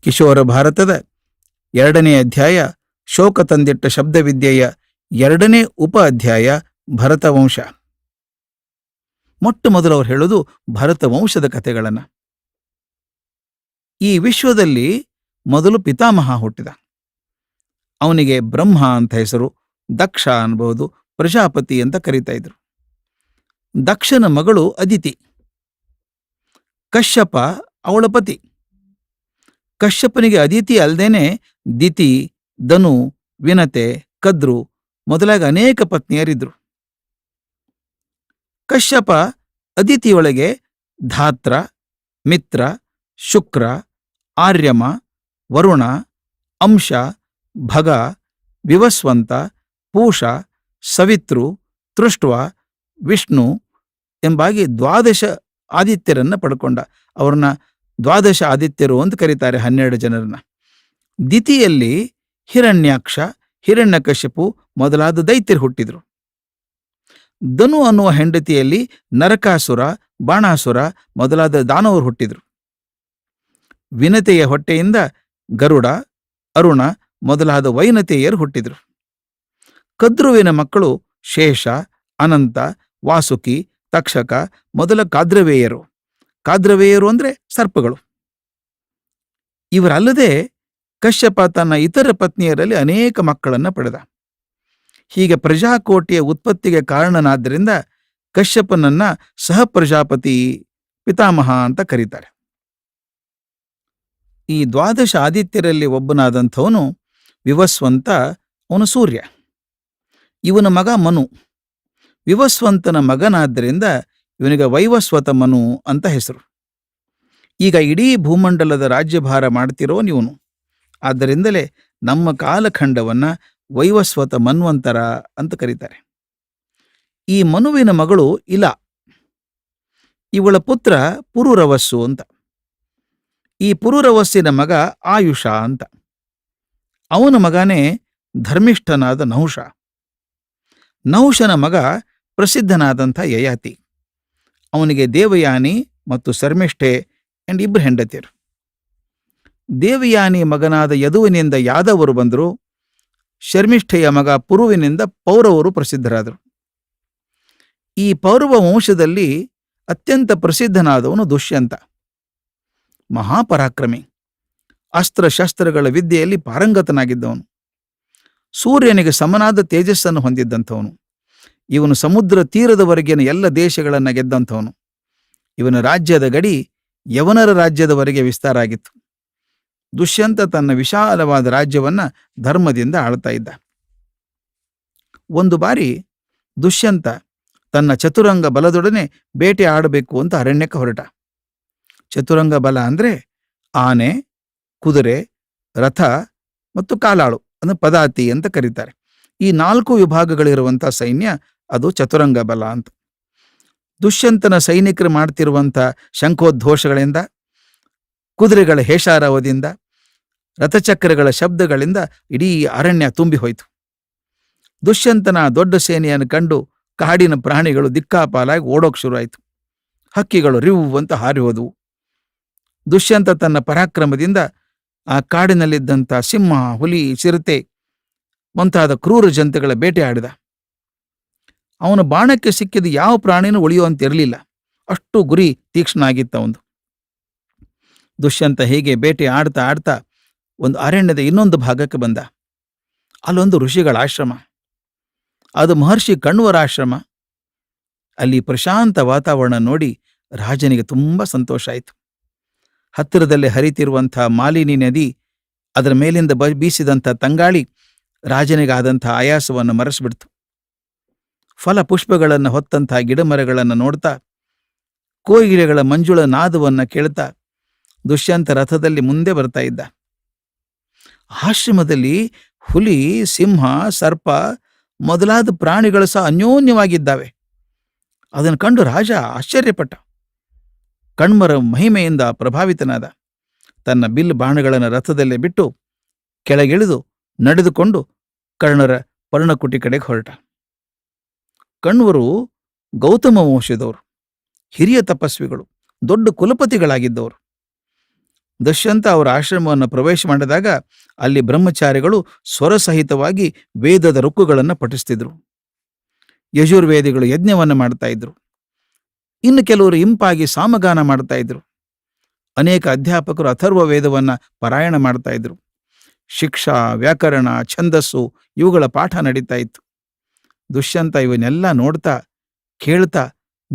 ಕಿಶೋರ ಭಾರತದ 2ನೇ ಅಧ್ಯಾಯ ಶೋಕ ತಂದಿಟ್ಟ ಶಬ್ದವಿದ್ಯೆಯ 2ನೇ ಉಪ ಅಧ್ಯಾಯ ಭರತವಂಶ. ಮೊಟ್ಟ ಮೊದಲು ಅವರು ಹೇಳೋದು ಭರತವಂಶದ ಕಥೆಗಳನ್ನು. ಈ ವಿಶ್ವದಲ್ಲಿ ಮೊದಲು ಪಿತಾಮಹ ಹುಟ್ಟಿದ. ಅವನಿಗೆ ಬ್ರಹ್ಮ ಅಂತ ಹೆಸರು, ದಕ್ಷ ಅನ್ಬಹುದು, ಪ್ರಜಾಪತಿ ಅಂತ ಕರೀತಾ ಇದ್ರು. ದಕ್ಷನ ಮಗಳು ಅದಿತಿ. ಕಶ್ಯಪ ಅವಳ ಪತಿ. ಕಶ್ಯಪನಿಗೆ ಅದಿತಿ ಅಲ್ಲದೇನೆ ದಿತಿ, ಧನು, ವಿನತೆ, ಕದ್ರು ಮೊದಲಾಗಿ ಅನೇಕ ಪತ್ನಿಯರಿದ್ರು. ಕಶ್ಯಪ ಅದಿತಿಯೊಳಗೆ ಧಾತ್ರ, ಮಿತ್ರ, ಶುಕ್ರ, ಆರ್ಯಮ, ವರುಣ, ಅಂಶ, ಭಗ, ವಿವಸ್ವಂತ, ಪೂಷ, ಸವಿತೃ, ತೃಷ್ಟ್ವ, ವಿಷ್ಣು ಎಂಬಾಗಿ 12 ಆದಿತ್ಯರನ್ನ ಪಡ್ಕೊಂಡ. ಅವ್ರನ್ನ 12 ಆದಿತ್ಯರು ಅಂತ ಕರೀತಾರೆ, 12 ಜನರನ್ನ. ದಿತಿಯಲ್ಲಿ ಹಿರಣ್ಯಾಕ್ಷ, ಹಿರಣ್ಯಕಶ್ಯಪು ಮೊದಲಾದ ದೈತ್ಯರು ಹುಟ್ಟಿದ್ರು. ಧನು ಅನ್ನುವ ಹೆಂಡತಿಯಲ್ಲಿ ನರಕಾಸುರ, ಬಾಣಾಸುರ ಮೊದಲಾದ ದಾನವರು ಹುಟ್ಟಿದ್ರು. ವಿನತೆಯ ಹೊಟ್ಟೆಯಿಂದ ಗರುಡ, ಅರುಣ ಮೊದಲಾದ ವೈನತೆಯರು ಹುಟ್ಟಿದ್ರು. ಕದ್ರುವಿನ ಮಕ್ಕಳು ಶೇಷ, ಅನಂತ, ವಾಸುಕಿ, ತಕ್ಷಕ ಮೊದಲ ಕಾದ್ರವೇಯರು. ಕಾದ್ರವೇಯರು ಅಂದ್ರೆ ಸರ್ಪಗಳು. ಇವರಲ್ಲದೆ ಕಶ್ಯಪ ತನ್ನ ಇತರ ಪತ್ನಿಯರಲ್ಲಿ ಅನೇಕ ಮಕ್ಕಳನ್ನ ಪಡೆದ. ಹೀಗೆ ಪ್ರಜಾಕೋಟಿಯ ಉತ್ಪತ್ತಿಗೆ ಕಾರಣನಾದ್ದರಿಂದ ಕಶ್ಯಪನನ್ನ ಸಹ ಪ್ರಜಾಪತಿ, ಪಿತಾಮಹ ಅಂತ ಕರೀತಾರೆ. ಈ 12 ಆದಿತ್ಯರಲ್ಲಿ ಒಬ್ಬನಾದಂಥವನು ವಿವಸ್ವಂತ, ಅವನು ಸೂರ್ಯ. ಇವನ ಮಗ ಮನು. ವಿವಸ್ವಂತನ ಮಗನಾದ್ದರಿಂದ ಇವನಿಗೆ ವೈವಸ್ವತ ಮನು ಅಂತ ಹೆಸರು. ಈಗ ಇಡೀ ಭೂಮಂಡಲದ ರಾಜ್ಯಭಾರ ಮಾಡ್ತಿರೋನಿವನು. ಆದ್ದರಿಂದಲೇ ನಮ್ಮ ಕಾಲಖಂಡವನ್ನ ವೈವಸ್ವತ ಮನ್ವಂತರ ಅಂತ ಕರೀತಾರೆ. ಈ ಮನುವಿನ ಮಗಳು ಇಲ. ಇವಳ ಪುತ್ರ ಪುರುರವಸ್ಸು ಅಂತ. ಈ ಪುರುರವಸ್ಸಿನ ಮಗ ಆಯುಷ ಅಂತ. ಅವನ ಮಗನೇ ಧರ್ಮಿಷ್ಠನಾದ ನಹುಷ. ನಹುಷನ ಮಗ ಪ್ರಸಿದ್ಧನಾದಂಥ ಯಯಾತಿ. ಅವನಿಗೆ ದೇವಯಾನಿ ಮತ್ತು ಶರ್ಮಿಷ್ಠೆ ಇಬ್ಬರು ಹೆಂಡತಿಯರು. ದೇವಯಾನಿ ಮಗನಾದ ಯದುವಿನಿಂದ ಯಾದವರು ಬಂದರು. ಶರ್ಮಿಷ್ಠೆಯ ಮಗ ಪುರುವಿನಿಂದ ಪೌರವರು ಪ್ರಸಿದ್ಧರಾದರು. ಈ ಪೌರವ ವಂಶದಲ್ಲಿ ಅತ್ಯಂತ ಪ್ರಸಿದ್ಧನಾದವನು ದುಷ್ಯಂತ. ಮಹಾಪರಾಕ್ರಮಿ, ಅಸ್ತ್ರಶಸ್ತ್ರಗಳ ವಿದ್ಯೆಯಲ್ಲಿ ಪಾರಂಗತನಾಗಿದ್ದವನು. ಸೂರ್ಯನಿಗೆ ಸಮನಾದ ತೇಜಸ್ಸನ್ನು ಹೊಂದಿದ್ದಂಥವನು. ಇವನು ಸಮುದ್ರ ತೀರದವರೆಗಿನ ಎಲ್ಲ ದೇಶಗಳನ್ನು ಗೆದ್ದಂಥವನು. ಇವನ ರಾಜ್ಯದ ಗಡಿ ಯವನರ ರಾಜ್ಯದವರೆಗೆ ವಿಸ್ತಾರ ಆಗಿತ್ತು. ದುಷ್ಯಂತ ತನ್ನ ವಿಶಾಲವಾದ ರಾಜ್ಯವನ್ನ ಧರ್ಮದಿಂದ ಆಳ್ತಾ ಇದ್ದ. ಒಂದು ಬಾರಿ ದುಷ್ಯಂತ ತನ್ನ ಚತುರಂಗ ಬಲದೊಡನೆ ಬೇಟೆ ಆಡಬೇಕು ಅಂತ ಅರಣ್ಯಕ್ಕೆ ಹೊರಟ. ಚತುರಂಗ ಬಲ ಅಂದ್ರೆ ಆನೆ, ಕುದುರೆ, ರಥ ಮತ್ತು ಕಾಲಾಳು ಅಂದ್ರೆ ಪದಾತಿ ಅಂತ ಕರೀತಾರೆ. ಈ 4 ವಿಭಾಗಗಳಿರುವಂಥ ಸೈನ್ಯ ಅದು ಚತುರಂಗ ಬಲ ಅಂತ. ದುಷ್ಯಂತನ ಸೈನಿಕರು ಮಾಡ್ತಿರುವಂಥ ಶಂಖೋದ್ಘೋಷಗಳಿಂದ, ಕುದುರೆಗಳ ಹೇಷಾರವದಿಂದ, ರಥಚಕ್ರಗಳ ಶಬ್ದಗಳಿಂದ ಇಡೀ ಅರಣ್ಯ ತುಂಬಿ ಹೋಯಿತು. ದುಷ್ಯಂತನ ದೊಡ್ಡ ಸೇನೆಯನ್ನು ಕಂಡು ಕಾಡಿನ ಪ್ರಾಣಿಗಳು ದಿಕ್ಕಾಪಾಲಾಗಿ ಓಡೋಕ್ ಶುರುವಾಯಿತು. ಹಕ್ಕಿಗಳು ರಿವ್ ಅಂತ ಹಾರಿ ಹೋದವು. ದುಷ್ಯಂತ ತನ್ನ ಪರಾಕ್ರಮದಿಂದ ಆ ಕಾಡಿನಲ್ಲಿದ್ದಂಥ ಸಿಂಹ, ಹುಲಿ, ಚಿರತೆ ಮುಂತಾದ ಕ್ರೂರ ಜಂತುಗಳ ಬೇಟೆ ಆಡಿದ. ಅವನ ಬಾಣಕ್ಕೆ ಸಿಕ್ಕಿದ ಯಾವ ಪ್ರಾಣಿನೂ ಉಳಿಯುವಂತಿರಲಿಲ್ಲ. ಅಷ್ಟು ಗುರಿ ತೀಕ್ಷ್ಣ ಆಗಿತ್ತ ಒಂದು. ದುಷ್ಯಂತ ಹೀಗೆ ಬೇಟೆ ಆಡ್ತಾ ಆಡ್ತಾ ಒಂದು ಅರಣ್ಯದ ಇನ್ನೊಂದು ಭಾಗಕ್ಕೆ ಬಂದ. ಅಲ್ಲೊಂದು ಋಷಿಗಳ ಆಶ್ರಮ. ಅದು ಮಹರ್ಷಿ ಕಣ್ವರ ಆಶ್ರಮ. ಅಲ್ಲಿ ಪ್ರಶಾಂತ ವಾತಾವರಣ ನೋಡಿ ರಾಜನಿಗೆ ತುಂಬ ಸಂತೋಷ ಆಯಿತು. ಹತ್ತಿರದಲ್ಲೇ ಹರಿತಿರುವಂಥ ಮಾಲಿನಿ ನದಿ, ಅದರ ಮೇಲಿಂದ ಬೀಸಿದಂಥ ತಂಗಾಳಿ ರಾಜನಿಗಾದಂಥ ಆಯಾಸವನ್ನು ಮರೆಸಿಬಿಡ್ತು. ಫಲ ಪುಷ್ಪಗಳನ್ನು ಹೊತ್ತಂಥ ಗಿಡಮರಗಳನ್ನು ನೋಡ್ತಾ, ಕೋಗಿಲೆಗಳ ಮಂಜುಳ ನಾದವನ್ನು ಕೇಳ್ತಾ ದುಷ್ಯಂತ ರಥದಲ್ಲಿ ಮುಂದೆ ಬರ್ತಾ ಇದ್ದ. ಆಶ್ರಮದಲ್ಲಿ ಹುಲಿ, ಸಿಂಹ, ಸರ್ಪ ಮೊದಲಾದ ಪ್ರಾಣಿಗಳು ಸಹ ಅನ್ಯೋನ್ಯವಾಗಿದ್ದಾವೆ. ಅದನ್ನು ಕಂಡು ರಾಜ ಆಶ್ಚರ್ಯಪಟ್ಟ. ಕಣ್ಮರ ಮಹಿಮೆಯಿಂದ ಪ್ರಭಾವಿತನಾದ. ತನ್ನ ಬಿಲ್ ಬಾಣಗಳನ್ನು ರಥದಲ್ಲೇ ಬಿಟ್ಟು ಕೆಳಗಿಳಿದು ನಡೆದುಕೊಂಡು ಕರ್ಣರ ಪರ್ಣಕುಟಿ ಕಡೆಗೆ ಹೊರಟ. ಕಣ್ವರು ಗೌತಮ ವಂಶದವರು, ಹಿರಿಯ ತಪಸ್ವಿಗಳು, ದೊಡ್ಡ ಕುಲಪತಿಗಳಾಗಿದ್ದವರು. ದುಷ್ಯಂತ ಅವರ ಆಶ್ರಮವನ್ನು ಪ್ರವೇಶ ಮಾಡಿದಾಗ ಅಲ್ಲಿ ಬ್ರಹ್ಮಚಾರಿಗಳು ಸ್ವರಸಹಿತವಾಗಿ ವೇದದ ರುಕ್ಕುಗಳನ್ನು ಪಠಿಸ್ತಿದ್ರು. ಯಜುರ್ವೇದಿಗಳು ಯಜ್ಞವನ್ನು ಮಾಡ್ತಾ ಇದ್ರು. ಇನ್ನು ಕೆಲವರು ಇಂಪಾಗಿ ಸಾಮಗಾನ ಮಾಡ್ತಾ ಇದ್ರು. ಅನೇಕ ಅಧ್ಯಾಪಕರು ಅಥರ್ವ ವೇದವನ್ನು ಪಾರಾಯಣ ಮಾಡ್ತಾ ಇದ್ರು. ಶಿಕ್ಷಾ, ವ್ಯಾಕರಣ, ಛಂದಸ್ಸು ಇವುಗಳ ಪಾಠ ನಡೀತಾ ಇತ್ತು. ದುಷ್ಯಂತ ಇವನ್ನೆಲ್ಲ ನೋಡ್ತಾ ಕೇಳ್ತಾ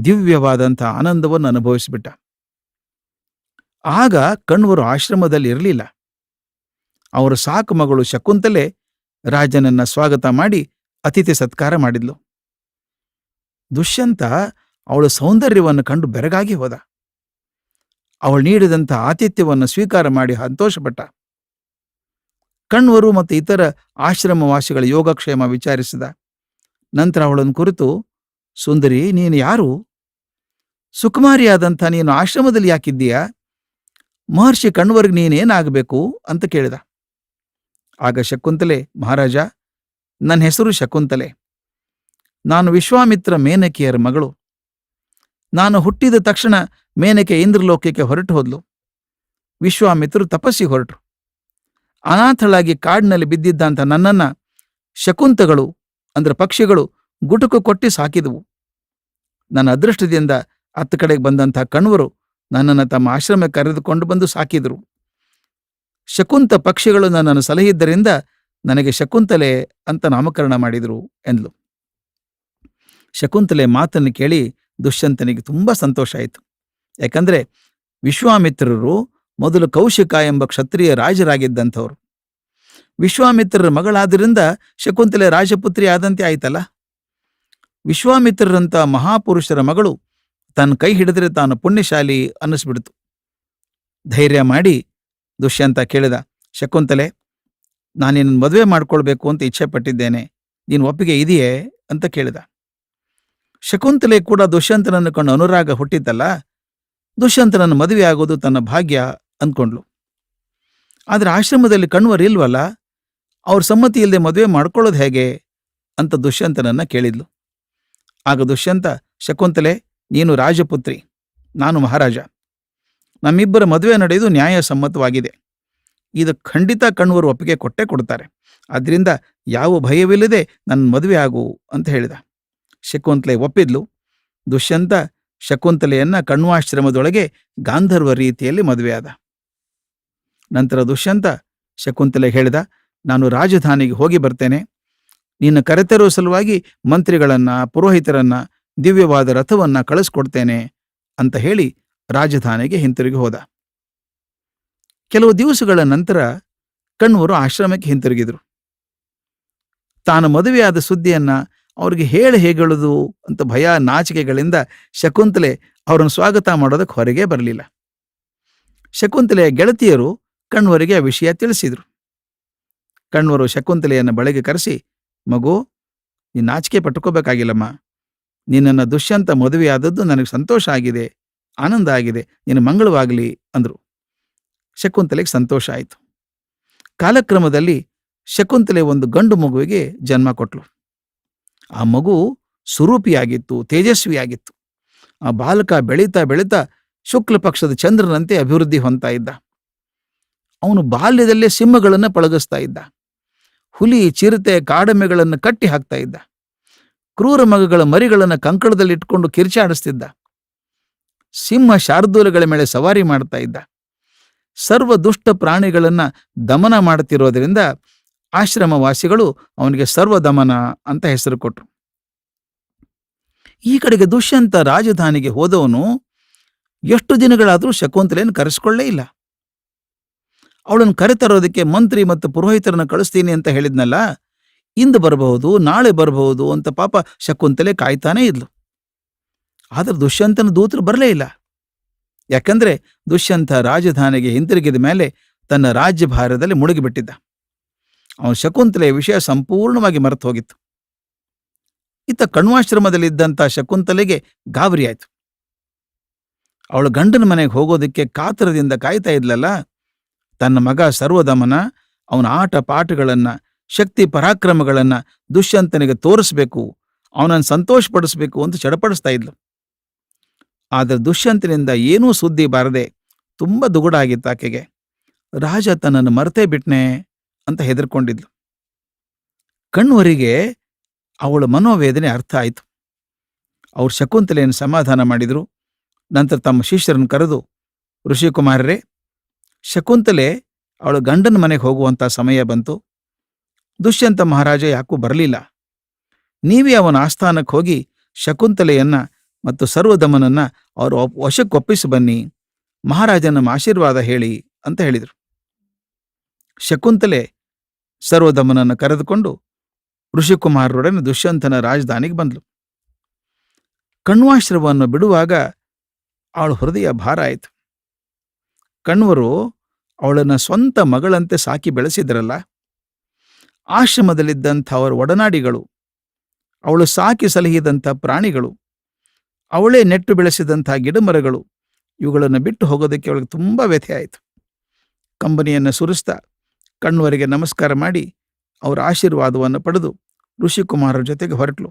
ದಿವ್ಯವಾದಂಥ ಆನಂದವನ್ನು ಅನುಭವಿಸಿಬಿಟ್ಟ. ಆಗ ಕಣ್ವರು ಆಶ್ರಮದಲ್ಲಿ ಇರಲಿಲ್ಲ. ಅವರ ಸಾಕು ಮಗಳು ಶಕುಂತಲೆ ರಾಜನನ್ನ ಸ್ವಾಗತ ಮಾಡಿ ಅತಿಥಿ ಸತ್ಕಾರ ಮಾಡಿದ್ಲು. ದುಷ್ಯಂತ ಅವಳ ಸೌಂದರ್ಯವನ್ನು ಕಂಡು ಬೆರಗಾಗಿ ಹೋದ. ಅವಳು ನೀಡಿದಂಥ ಆತಿಥ್ಯವನ್ನು ಸ್ವೀಕಾರ ಮಾಡಿ ಸಂತೋಷಪಟ್ಟ. ಕಣ್ವರು ಮತ್ತು ಇತರ ಆಶ್ರಮವಾಸಿಗಳ ಯೋಗಕ್ಷೇಮ ವಿಚಾರಿಸಿದ. ನಂತರ ಅವಳನ್ನು ಕುರಿತು, ಸುಂದರಿ, ನೀನು ಯಾರು? ಸುಕುಮಾರಿಯಾದಂಥ ನೀನು ಆಶ್ರಮದಲ್ಲಿ ಯಾಕಿದ್ದೀಯಾ? ಮಹರ್ಷಿ ಕಣ್ವರ್ಗೆ ನೀನೇನಾಗಬೇಕು ಅಂತ ಕೇಳಿದ. ಆಗ ಶಕುಂತಲೆ, ಮಹಾರಾಜ, ನನ್ನ ಹೆಸರು ಶಕುಂತಲೆ. ನಾನು ವಿಶ್ವಾಮಿತ್ರ ಮೇನಕೆಯರ ಮಗಳು. ನಾನು ಹುಟ್ಟಿದ ತಕ್ಷಣ ಮೇನಕೆ ಇಂದ್ರಲೋಕಕ್ಕೆ ಹೊರಟು ಹೋದ್ಲು. ವಿಶ್ವಾಮಿತ್ರರು ತಪಸ್ಸಿಗೆ ಹೊರಟರು. ಅನಾಥಳಾಗಿ ಕಾಡಿನಲ್ಲಿ ಬಿದ್ದಿದ್ದಂಥ ನನ್ನನ್ನ ಶಕುಂತಗಳು ಅಂದ್ರೆ ಪಕ್ಷಿಗಳು ಗುಟುಕು ಕೊಟ್ಟಿ ಸಾಕಿದವು. ನನ್ನ ಅದೃಷ್ಟದಿಂದ ಹತ್ತ ಕಡೆಗೆ ಬಂದಂಥ ಕಣ್ವರು ನನ್ನನ್ನು ತಮ್ಮ ಆಶ್ರಮಕ್ಕೆ ಕರೆದುಕೊಂಡು ಬಂದು ಸಾಕಿದರು. ಶಕುಂತ ಪಕ್ಷಿಗಳು ನನ್ನನ್ನು ಸಲಹಿದ್ದರಿಂದ ನನಗೆ ಶಕುಂತಲೆ ಅಂತ ನಾಮಕರಣ ಮಾಡಿದರು ಎಂದ್ಲು. ಶಕುಂತಲೆ ಮಾತನ್ನು ಕೇಳಿ ದುಷ್ಯಂತನಿಗೆ ತುಂಬ ಸಂತೋಷ ಆಯಿತು. ಯಾಕಂದ್ರೆ ವಿಶ್ವಾಮಿತ್ರರು ಮೊದಲು ಕೌಶಿಕ ಎಂಬ ಕ್ಷತ್ರಿಯ ರಾಜರಾಗಿದ್ದಂಥವ್ರು. ವಿಶ್ವಾಮಿತ್ರರ ಮಗಳಾದ್ದರಿಂದ ಶಕುಂತಲೆ ರಾಜಪುತ್ರಿ ಆದಂತೆ ಆಯ್ತಲ್ಲ. ವಿಶ್ವಾಮಿತ್ರರಂಥ ಮಹಾಪುರುಷರ ಮಗಳು ತನ್ನ ಕೈ ಹಿಡಿದ್ರೆ ತಾನು ಪುಣ್ಯಶಾಲಿ ಅನ್ನಿಸ್ಬಿಡ್ತು. ಧೈರ್ಯ ಮಾಡಿ ದುಷ್ಯಂತ ಕೇಳಿದ, ಶಕುಂತಲೆ, ನಾನಿನ್ನ ಮದುವೆ ಮಾಡ್ಕೊಳ್ಬೇಕು ಅಂತ ಇಚ್ಛೆ ಪಟ್ಟಿದ್ದೇನೆ, ನೀನು ಒಪ್ಪಿಗೆ ಇದೆಯೇ ಅಂತ ಕೇಳಿದ. ಶಕುಂತಲೆ ಕೂಡ ದುಷ್ಯಂತನನ್ನು ಕಂಡು ಅನುರಾಗ ಹುಟ್ಟಿತಲ್ಲ, ದುಷ್ಯಂತನನ್ನು ಮದುವೆ ಆಗೋದು ತನ್ನ ಭಾಗ್ಯ ಅಂದ್ಕೊಂಡ್ಲು. ಆದರೆ ಆಶ್ರಮದಲ್ಲಿ ಕಣ್ವರಿಲ್ವಲ್ಲ, ಅವ್ರ ಸಮ್ಮತಿ ಇಲ್ಲದೆ ಮದುವೆ ಮಾಡ್ಕೊಳ್ಳೋದು ಹೇಗೆ ಅಂತ ದುಷ್ಯಂತನನ್ನ ಕೇಳಿದ್ಲು. ಆಗ ದುಷ್ಯಂತ, ಶಕುಂತಲೆ, ನೀನು ರಾಜಪುತ್ರಿ, ನಾನು ಮಹಾರಾಜ. ನಮ್ಮಿಬ್ಬರ ಮದುವೆ ನಡೆಯುವುದು ನ್ಯಾಯಸಮ್ಮತವಾಗಿದೆ. ಇದು ಖಂಡಿತ ಕಣ್ವರು ಒಪ್ಪಿಗೆ ಕೊಟ್ಟೇ ಕೊಡ್ತಾರೆ. ಅದರಿಂದ ಯಾವ ಭಯವಿಲ್ಲದೆ ನನ್ನ ಮದುವೆ ಆಗು ಅಂತ ಹೇಳಿದ. ಶಕುಂತಲೆ ಒಪ್ಪಿದ್ಲು. ದುಷ್ಯಂತ ಶಕುಂತಲೆಯನ್ನ ಕಣ್ವಾಶ್ರಮದೊಳಗೆ ಗಾಂಧರ್ವ ರೀತಿಯಲ್ಲಿ ಮದುವೆಯಾದ. ನಂತರ ದುಷ್ಯಂತ ಶಕುಂತಲೆ ಹೇಳಿದ, ನಾನು ರಾಜಧಾನಿಗೆ ಹೋಗಿ ಬರ್ತೇನೆ. ನಿನ್ನ ಕರೆತರುವ ಸಲುವಾಗಿ ಮಂತ್ರಿಗಳನ್ನ, ಪುರೋಹಿತರನ್ನ, ದಿವ್ಯವಾದ ರಥವನ್ನ ಕಳಿಸ್ಕೊಡ್ತೇನೆ ಅಂತ ಹೇಳಿ ರಾಜಧಾನಿಗೆ ಹಿಂತಿರುಗಿ ಹೋದ. ಕೆಲವು ದಿವಸಗಳ ನಂತರ ಕಣ್ವರು ಆಶ್ರಮಕ್ಕೆ ಹಿಂತಿರುಗಿದ್ರು. ತಾನು ಮದುವೆಯಾದ ಸುದ್ದಿಯನ್ನ ಅವ್ರಿಗೆ ಹೇಳುವುದು ಅಂತ ಭಯ ನಾಚಿಕೆಗಳಿಂದ ಶಕುಂತಲೆ ಅವರನ್ನು ಸ್ವಾಗತ ಮಾಡೋದಕ್ಕೆ ಹೊರಗೆ ಬರಲಿಲ್ಲ. ಶಕುಂತಲೆಯ ಗೆಳತಿಯರು ಕಣ್ವರಿಗೆ ಆ ವಿಷಯ ತಿಳಿಸಿದ್ರು. ಕಣ್ವರು ಶಕುಂತಲೆಯನ್ನು ಬಳಿಗೆ ಕರೆಸಿ, ಮಗು, ನೀನು ನಾಚಿಕೆ ಪಟ್ಟುಕೋಬೇಕಾಗಿಲ್ಲಮ್ಮ. ನಿನ್ನನ್ನು ದುಷ್ಯಂತ ಮದುವೆಯಾದದ್ದು ನನಗೆ ಸಂತೋಷ ಆಗಿದೆ, ಆನಂದ ಆಗಿದೆ, ನಿನ್ನ ಮಂಗಳವಾಗಲಿ ಅಂದರು. ಶಕುಂತಲೆಗೆ ಸಂತೋಷ ಆಯಿತು. ಕಾಲಕ್ರಮದಲ್ಲಿ ಶಕುಂತಲೆ ಒಂದು ಗಂಡು ಮಗುವಿಗೆ ಜನ್ಮ ಕೊಟ್ಲು. ಆ ಮಗು ಸುರೂಪಿಯಾಗಿತ್ತು, ತೇಜಸ್ವಿಯಾಗಿತ್ತು. ಆ ಬಾಲಕ ಬೆಳೀತಾ ಬೆಳೀತಾ ಶುಕ್ಲ ಪಕ್ಷದ ಚಂದ್ರನಂತೆ ಅಭಿವೃದ್ಧಿ ಹೊಂದ್ತಾ ಇದ್ದ. ಅವನು ಬಾಲ್ಯದಲ್ಲೇ ಸಿಂಹಗಳನ್ನು ಪಳಗಿಸ್ತಾ ಇದ್ದ. ಹುಲಿ, ಚಿರತೆ, ಕಾಡೆಮ್ಮೆಗಳನ್ನು ಕಟ್ಟಿ ಹಾಕ್ತಾ ಇದ್ದ. ಕ್ರೂರ ಮಗಗಳ ಮರಿಗಳನ್ನು ಕಂಕಳದಲ್ಲಿಟ್ಕೊಂಡು ಕಿರ್ಚಾಡಿಸ್ತಿದ್ದ. ಸಿಂಹ ಶಾರ್ದೂಲಗಳ ಮೇಲೆ ಸವಾರಿ ಮಾಡ್ತಾ ಇದ್ದ. ಸರ್ವ ದುಷ್ಟ ಪ್ರಾಣಿಗಳನ್ನ ದಮನ ಮಾಡುತ್ತಿರೋದ್ರಿಂದ ಆಶ್ರಮವಾಸಿಗಳು ಅವನಿಗೆ ಸರ್ವದಮನ ಅಂತ ಹೆಸರು ಕೊಟ್ರು. ಈ ಕಡೆಗೆ ದುಷ್ಯಂತ ರಾಜಧಾನಿಗೆ ಹೋದವನು ಎಷ್ಟು ದಿನಗಳಾದರೂ ಶಕುಂತಲೆಯನ್ನು ಕರೆಸ್ಕೊಳ್ಳೇ ಇಲ್ಲ. ಅವಳನ್ನು ಕರೆತರೋದಕ್ಕೆ ಮಂತ್ರಿ ಮತ್ತು ಪುರೋಹಿತರನ್ನು ಕಳಿಸ್ತೀನಿ ಅಂತ ಹೇಳಿದ್ನಲ್ಲ, ಇಂದು ಬರಬಹುದು, ನಾಳೆ ಬರಬಹುದು ಅಂತ ಪಾಪ ಶಕುಂತಲೆ ಕಾಯ್ತಾನೇ ಇದ್ಲು. ಆದ್ರೆ ದುಷ್ಯಂತನ ದೂತರು ಬರಲೇ ಇಲ್ಲ. ಯಾಕಂದ್ರೆ ದುಷ್ಯಂತ ರಾಜಧಾನಿಗೆ ಹಿಂತಿರುಗಿದ ಮೇಲೆ ತನ್ನ ರಾಜ್ಯಭಾರದಲ್ಲಿ ಮುಳುಗಿಬಿಟ್ಟಿದ್ದ. ಅವನ ಶಕುಂತಲೆಯ ವಿಷಯ ಸಂಪೂರ್ಣವಾಗಿ ಮರೆತು ಹೋಗಿತ್ತು. ಇತ್ತ ಕಣ್ವಾಶ್ರಮದಲ್ಲಿದ್ದಂಥ ಶಕುಂತಲೆಗೆ ಗಾಬರಿ ಆಯ್ತು. ಅವಳು ಗಂಡನ ಮನೆಗೆ ಹೋಗೋದಕ್ಕೆ ಕಾತರದಿಂದ ಕಾಯ್ತಾ ಇದ್ಲಲ್ಲ. ತನ್ನ ಮಗ ಸರ್ವದಮನ, ಅವನ ಆಟ ಪಾಠಗಳನ್ನ, ಶಕ್ತಿ ಪರಾಕ್ರಮಗಳನ್ನ ದುಷ್ಯಂತನಿಗೆ ತೋರಿಸ್ಬೇಕು, ಅವನನ್ನು ಸಂತೋಷಪಡಿಸ್ಬೇಕು ಅಂತ ಚಡಪಡಿಸ್ತಾ ಇದ್ಲು. ಆದರೆ ದುಷ್ಯಂತನಿಂದ ಏನೂ ಸುದ್ದಿ ಬಾರದೆ ತುಂಬ ದುಗುಡ ಆಗಿತ್ತು ಆಕೆಗೆ. ರಾಜ ತನ್ನನ್ನು ಮರ್ತೇ ಬಿಟ್ನೆ ಅಂತ ಹೆದರ್ಕೊಂಡಿದ್ಲು. ಕಣ್ವರಿಗೆ ಅವಳ ಮನೋವೇದನೆ ಅರ್ಥ ಆಯಿತು. ಅವ್ರು ಶಕುಂತಲೆಯನ್ನು ಸಮಾಧಾನ ಮಾಡಿದರು. ನಂತರ ತಮ್ಮ ಶಿಷ್ಯರನ್ನು ಕರೆದು, ಋಷಿಕುಮಾರರೇ, ಶಕುಂತಲೆ ಅವಳ ಗಂಡನ ಮನೆಗೆ ಹೋಗುವಂಥ ಸಮಯ ಬಂತು. ದುಷ್ಯಂತ ಮಹಾರಾಜ ಯಾಕೂ ಬರಲಿಲ್ಲ. ನೀವೇ ಅವನ ಆಸ್ಥಾನಕ್ಕೆ ಹೋಗಿ ಶಕುಂತಲೆಯನ್ನ ಮತ್ತು ಸರ್ವದಮನನ್ನ ಅವರ ವಶಕ್ಕೊಪ್ಪಿಸಿ ಬನ್ನಿ, ಮಹಾರಾಜನ ಆಶೀರ್ವಾದ ಹೇಳಿ ಅಂತ ಹೇಳಿದರು. ಶಕುಂತಲೆ ಸರ್ವದಮನನ್ನು ಕರೆದುಕೊಂಡು ಋಷಿಕುಮಾರರೊಡನೆ ದುಷ್ಯಂತನ ರಾಜಧಾನಿಗೆ ಬಂದಳು. ಕಣ್ವಾಶ್ರಮವನ್ನು ಬಿಡುವಾಗ ಅವಳ ಹೃದಯ ಭಾರ ಆಯಿತು. ಕಣ್ವರು ಅವಳನ್ನು ಸ್ವಂತ ಮಗಳಂತೆ ಸಾಕಿ ಬೆಳೆಸಿದ್ರಲ್ಲ. ಆಶ್ರಮದಲ್ಲಿದ್ದಂಥ ಅವರ ಒಡನಾಡಿಗಳು, ಅವಳು ಸಾಕಿ ಸಲಹಿದಂಥ ಪ್ರಾಣಿಗಳು, ಅವಳೇ ನೆಟ್ಟು ಬೆಳೆಸಿದಂಥ ಗಿಡಮರಗಳು, ಇವುಗಳನ್ನು ಬಿಟ್ಟು ಹೋಗೋದಕ್ಕೆ ಅವಳಿಗೆ ತುಂಬ ವ್ಯಥೆ ಆಯಿತು. ಕಂಬನಿಯನ್ನು ಸುರಿಸ್ತಾ ಕಣ್ವರಿಗೆ ನಮಸ್ಕಾರ ಮಾಡಿ ಅವರ ಆಶೀರ್ವಾದವನ್ನು ಪಡೆದು ಋಷಿಕುಮಾರರ ಜೊತೆಗೆ ಹೊರಟಳು.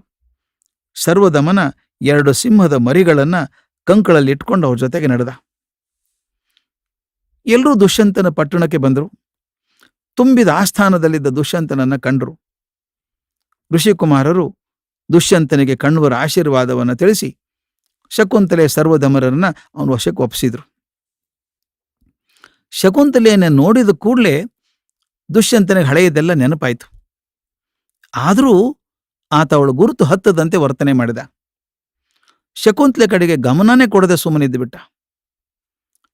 ಸರ್ವದಮನ 2 ಸಿಂಹದ ಮರಿಗಳನ್ನು ಕಂಕಳಲ್ಲಿ ಇಟ್ಕೊಂಡು ಅವ್ರ ಜೊತೆಗೆ ನಡೆದ. ಎಲ್ಲರೂ ದುಷ್ಯಂತನ ಪಟ್ಟಣಕ್ಕೆ ಬಂದರು. ತುಂಬಿದ ಆಸ್ಥಾನದಲ್ಲಿದ್ದ ದುಷ್ಯಂತನನ್ನು ಕಂಡರು. ಋಷಿಕುಮಾರರು ದುಷ್ಯಂತನಿಗೆ ಕಣ್ವರ ಆಶೀರ್ವಾದವನ್ನು ತಿಳಿಸಿ ಶಕುಂತಲೆ ಸರ್ವದಮರನ್ನ ಅವನ ವಶಕ್ಕೆ ಒಪ್ಪಿಸಿದ್ರು. ಶಕುಂತಲೆಯನ್ನು ನೋಡಿದ ಕೂಡಲೇ ದುಷ್ಯಂತನಿಗೆ ಹಳೆಯದೆಲ್ಲ ನೆನಪಾಯಿತು. ಆದರೂ ಆತ ಅವಳು ಗುರುತು ಹತ್ತದಂತೆ ವರ್ತನೆ ಮಾಡಿದ. ಶಕುಂತಲೆ ಕಡೆಗೆ ಗಮನನೇ ಕೊಡದೆ ಸುಮ್ಮನಿದ್ದು ಬಿಟ್ಟ.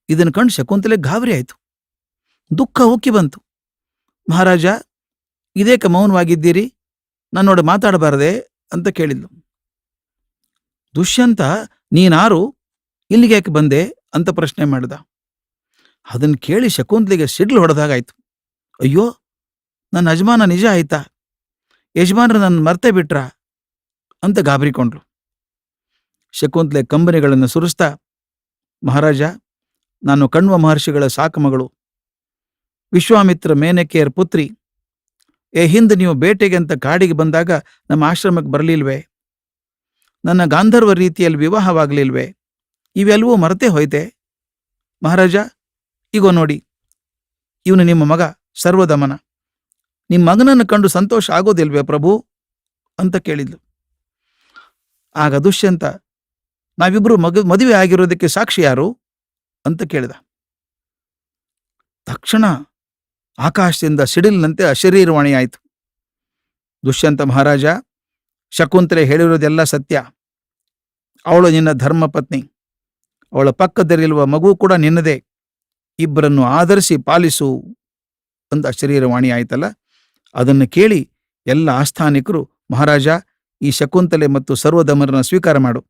ಇದನ್ನು ಕಂಡು ಶಕುಂತಲೆ ಗಾಬರಿ ಆಯಿತು. ದುಃಖ ಉಕ್ಕಿ ಬಂತು. ಮಹಾರಾಜ, ಇದೇಕೆ ಮೌನವಾಗಿದ್ದೀರಿ? ನನ್ನೋಡ ಮಾತಾಡಬಾರದೆ ಅಂತ ಕೇಳಿದ್ಲು. ದುಷ್ಯಂತ, ನೀನಾರು, ಇಲ್ಲಿಗೆ ಯಾಕೆ ಬಂದೆ ಅಂತ ಪ್ರಶ್ನೆ ಮಾಡಿದ. ಅದನ್ನು ಕೇಳಿ ಶಕುಂತಲೆಗೆ ಸಿಡ್ಲು ಹೊಡೆದಾಗಾಯ್ತು. ಅಯ್ಯೋ, ನನ್ನ ಯಜಮಾನ ನಿಜ ಆಯ್ತಾ? ಯಜಮಾನರು ನನ್ನ ಮರ್ತೇ ಬಿಟ್ರ ಅಂತ ಗಾಬರಿಕೊಂಡ್ರು. ಶಕುಂತಲೆ ಕಂಬನಿಗಳನ್ನು ಸುರಿಸ್ತಾ, ಮಹಾರಾಜ, ನಾನು ಕಣ್ವ ಮಹರ್ಷಿಗಳ ಸಾಕಮಗಳು, ವಿಶ್ವಾಮಿತ್ರ ಮೇನಕೆಯರ ಪುತ್ರಿ. ಹಿಂದೆ ನೀವು ಬೇಟೆಗೆ ಅಂತ ಕಾಡಿಗೆ ಬಂದಾಗ ನಮ್ಮ ಆಶ್ರಮಕ್ಕೆ ಬರಲಿಲ್ವೇ? ನನ್ನ ಗಾಂಧರ್ವ ರೀತಿಯಲ್ಲಿ ವಿವಾಹವಾಗಲಿಲ್ವೇ? ಇವೆಲ್ಲವೂ ಮರೆತೇ ಹೋಯ್ತೆ. ಮಹಾರಾಜ, ಈಗೋ ನೋಡಿ, ಇವನು ನಿಮ್ಮ ಮಗ ಸರ್ವದಮನ. ನಿಮ್ಮ ಮಗನನ್ನು ಕಂಡು ಸಂತೋಷ ಆಗೋದಿಲ್ವೇ ಪ್ರಭು ಅಂತ ಕೇಳಿದ್ಲು. ಆಗ ದುಷ್ಯಂತ, ನಾವಿಬ್ರು ಮದುವೆ ಆಗಿರೋದಕ್ಕೆ ಸಾಕ್ಷಿ ಯಾರು ಅಂತ ಕೇಳಿದ. ತಕ್ಷಣ ಆಕಾಶದಿಂದ ಸಿಡಿಲಿನಂತೆ ಅಶರೀರವಾಣಿಯಾಯಿತು. ದುಷ್ಯಂತ ಮಹಾರಾಜ, ಶಕುಂತಲೆ ಹೇಳಿರೋದೆಲ್ಲ ಸತ್ಯ. ಅವಳು ನಿನ್ನ ಧರ್ಮಪತ್ನಿ. ಅವಳ ಪಕ್ಕದಲ್ಲಿರುವ ಮಗು ಕೂಡ ನಿನ್ನದೇ. ಇಬ್ಬರನ್ನು ಆಧರಿಸಿ ಪಾಲಿಸು ಅಂತ ಅಶರೀರವಾಣಿ ಆಯ್ತಲ್ಲ. ಅದನ್ನು ಕೇಳಿ ಎಲ್ಲ ಆಸ್ಥಾನಿಕರು, ಮಹಾರಾಜ, ಈ ಶಕುಂತಲೆ ಮತ್ತು ಸರ್ವದಮರನ ಸ್ವೀಕಾರ ಮಾಡು.